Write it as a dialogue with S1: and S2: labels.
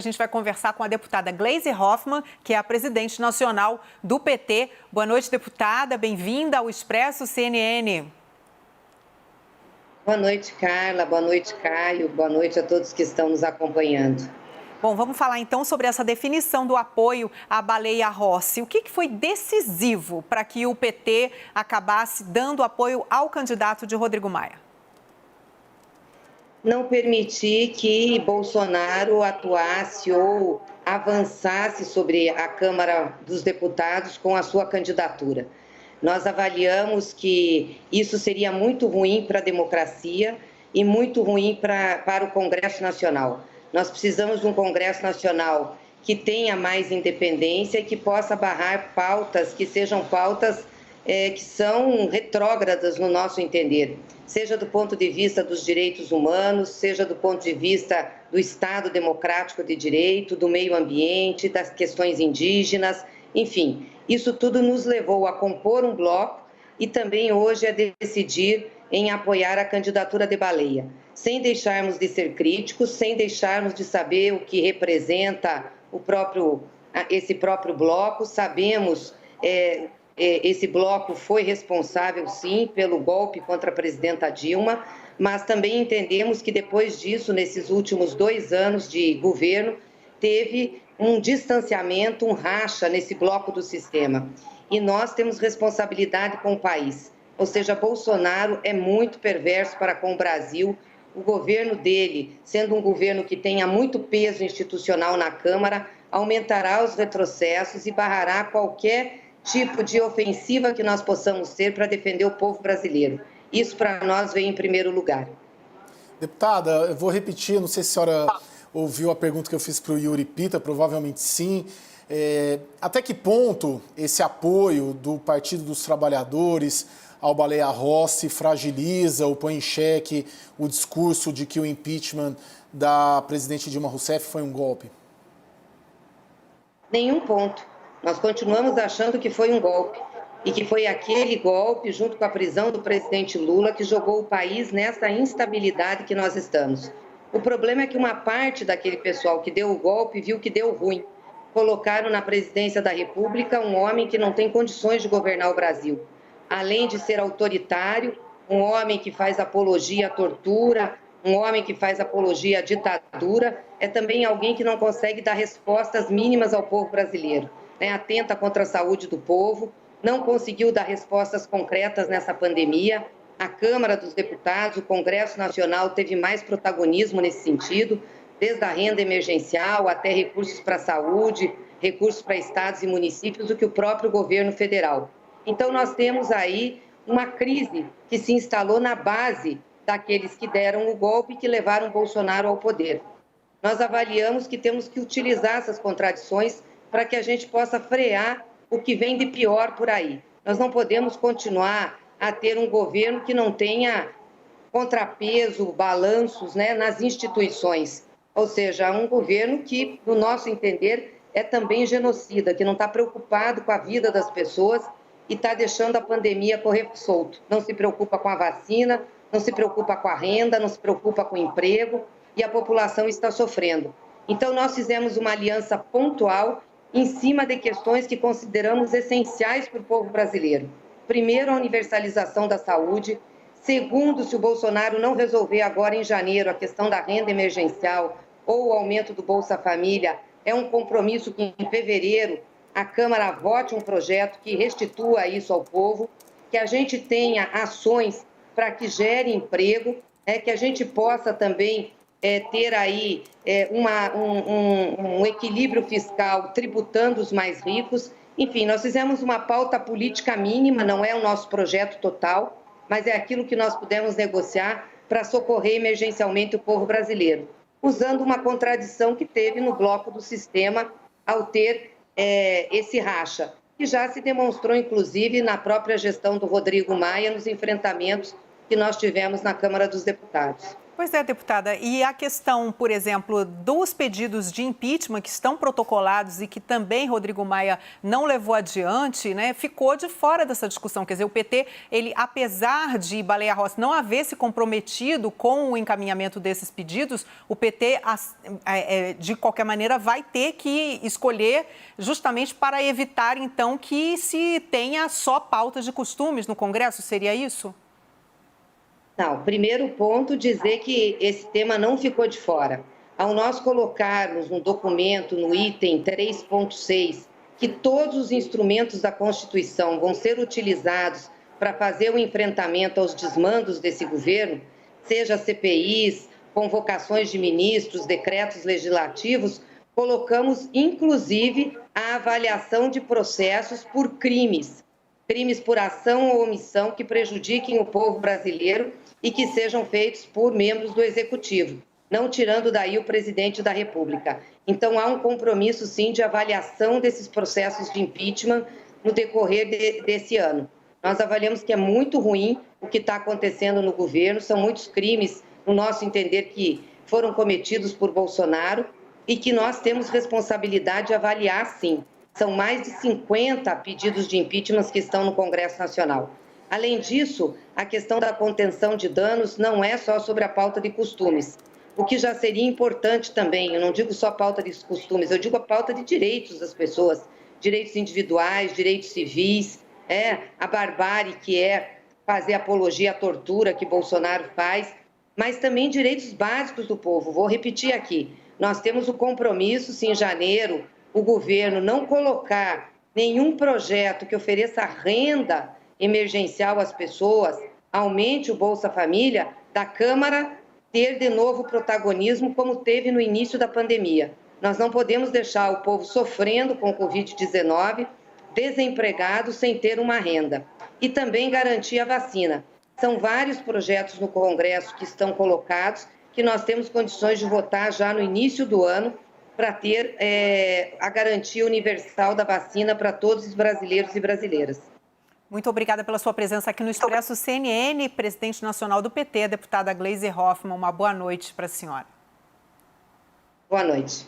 S1: A gente vai conversar com a deputada Gleisi Hoffmann, que é a presidente nacional do PT. Boa noite, deputada. Bem-vinda ao Expresso CNN.
S2: Boa noite, Carla. Boa noite, Caio. Boa noite a todos que estão nos acompanhando.
S1: Bom, vamos falar então sobre essa definição do apoio à Baleia Rossi. O que foi decisivo para que o PT acabasse dando apoio ao candidato de Rodrigo Maia?
S2: Não permitir que Bolsonaro atuasse ou avançasse sobre a Câmara dos Deputados com a sua candidatura. Nós avaliamos que isso seria muito ruim para a democracia e muito ruim para o Congresso Nacional. Nós precisamos de um Congresso Nacional que tenha mais independência e que possa barrar pautas que sejam pautas que são retrógradas no nosso entender, seja do ponto de vista dos direitos humanos, seja do ponto de vista do Estado democrático de direito, do meio ambiente, das questões indígenas, enfim. Isso tudo nos levou a compor um bloco e também hoje a decidir em apoiar a candidatura de Baleia, sem deixarmos de ser críticos, sem deixarmos de saber o que representa esse próprio bloco. Sabemos esse bloco foi responsável, sim, pelo golpe contra a presidenta Dilma, mas também entendemos que depois disso, nesses últimos 2 anos de governo, teve um distanciamento, um racha nesse bloco do sistema. E nós temos responsabilidade com o país. Ou seja, Bolsonaro é muito perverso para com o Brasil. O governo dele, sendo um governo que tenha muito peso institucional na Câmara, aumentará os retrocessos e barrará qualquer tipo de ofensiva que nós possamos ter para defender o povo brasileiro. Isso, para nós, vem em primeiro lugar.
S3: Deputada, eu vou repetir, não sei se a senhora ouviu a pergunta que eu fiz para o Yuri Pita, provavelmente sim. Até que ponto esse apoio do Partido dos Trabalhadores ao Baleia Rossi fragiliza ou põe em xeque o discurso de que o impeachment da presidente Dilma Rousseff foi um golpe?
S2: Nenhum ponto. Nós continuamos achando que foi um golpe e que foi aquele golpe, junto com a prisão do presidente Lula, que jogou o país nessa instabilidade que nós estamos. O problema é que uma parte daquele pessoal que deu o golpe viu que deu ruim. Colocaram na presidência da República um homem que não tem condições de governar o Brasil. Além de ser autoritário, um homem que faz apologia à tortura, um homem que faz apologia à ditadura, é também alguém que não consegue dar respostas mínimas ao povo brasileiro. Atenta contra a saúde do povo, não conseguiu dar respostas concretas nessa pandemia. A Câmara dos Deputados, o Congresso Nacional teve mais protagonismo nesse sentido, desde a renda emergencial até recursos para a saúde, recursos para estados e municípios, do que o próprio governo federal. Então, nós temos aí uma crise que se instalou na base daqueles que deram o golpe e que levaram Bolsonaro ao poder. Nós avaliamos que temos que utilizar essas contradições para que a gente possa frear o que vem de pior por aí. Nós não podemos continuar a ter um governo que não tenha contrapeso, balanços, nas instituições. Ou seja, um governo que, no nosso entender, é também genocida, que não está preocupado com a vida das pessoas e está deixando a pandemia correr solto. Não se preocupa com a vacina, não se preocupa com a renda, não se preocupa com o emprego, e a população está sofrendo. Então, nós fizemos uma aliança pontual em cima de questões que consideramos essenciais para o povo brasileiro. Primeiro, a universalização da saúde. Segundo, se o Bolsonaro não resolver agora em janeiro a questão da renda emergencial ou o aumento do Bolsa Família, é um compromisso que em fevereiro a Câmara vote um projeto que restitua isso ao povo, que a gente tenha ações para que gere emprego, que a gente possa também ter aí um equilíbrio fiscal tributando os mais ricos. Enfim, nós fizemos uma pauta política mínima, não é o nosso projeto total, mas é aquilo que nós pudemos negociar para socorrer emergencialmente o povo brasileiro, usando uma contradição que teve no bloco do sistema ao ter esse racha, que já se demonstrou, inclusive, na própria gestão do Rodrigo Maia, nos enfrentamentos que nós tivemos na Câmara dos Deputados.
S1: Pois é, deputada. E a questão, por exemplo, dos pedidos de impeachment que estão protocolados e que também Rodrigo Maia não levou adiante, né, ficou de fora dessa discussão. Quer dizer, o PT, ele, apesar de Baleia Rossi não haver se comprometido com o encaminhamento desses pedidos, o PT, de qualquer maneira, vai ter que escolher justamente para evitar, então, que se tenha só pautas de costumes no Congresso. Seria isso?
S2: Não, primeiro ponto, dizer que esse tema não ficou de fora. Ao nós colocarmos no documento, no item 3.6, que todos os instrumentos da Constituição vão ser utilizados para fazer o enfrentamento aos desmandos desse governo, seja CPIs, convocações de ministros, decretos legislativos, colocamos, inclusive, a avaliação de processos por crimes por ação ou omissão que prejudiquem o povo brasileiro e que sejam feitos por membros do Executivo, não tirando daí o presidente da República. Então, há um compromisso, sim, de avaliação desses processos de impeachment no decorrer desse ano. Nós avaliamos que é muito ruim o que está acontecendo no governo, são muitos crimes, no nosso entender, que foram cometidos por Bolsonaro e que nós temos responsabilidade de avaliar, sim. São mais de 50 pedidos de impeachment que estão no Congresso Nacional. Além disso, a questão da contenção de danos não é só sobre a pauta de costumes. O que já seria importante também, eu não digo só pauta de costumes, eu digo a pauta de direitos das pessoas, direitos individuais, direitos civis, a barbárie que é fazer apologia à tortura que Bolsonaro faz, mas também direitos básicos do povo. Vou repetir aqui, nós temos o compromisso, se em janeiro o governo não colocar nenhum projeto que ofereça renda emergencial às pessoas, aumente o Bolsa Família, da Câmara ter de novo protagonismo como teve no início da pandemia. Nós não podemos deixar o povo sofrendo com o Covid-19, desempregado, sem ter uma renda. E também garantir a vacina. São vários projetos no Congresso que estão colocados, que nós temos condições de votar já no início do ano, para ter a garantia universal da vacina para todos os brasileiros e brasileiras.
S1: Muito obrigada pela sua presença aqui no Expresso CNN, presidente nacional do PT, a deputada Gleisi Hoffmann. Uma boa noite para a senhora.
S2: Boa noite.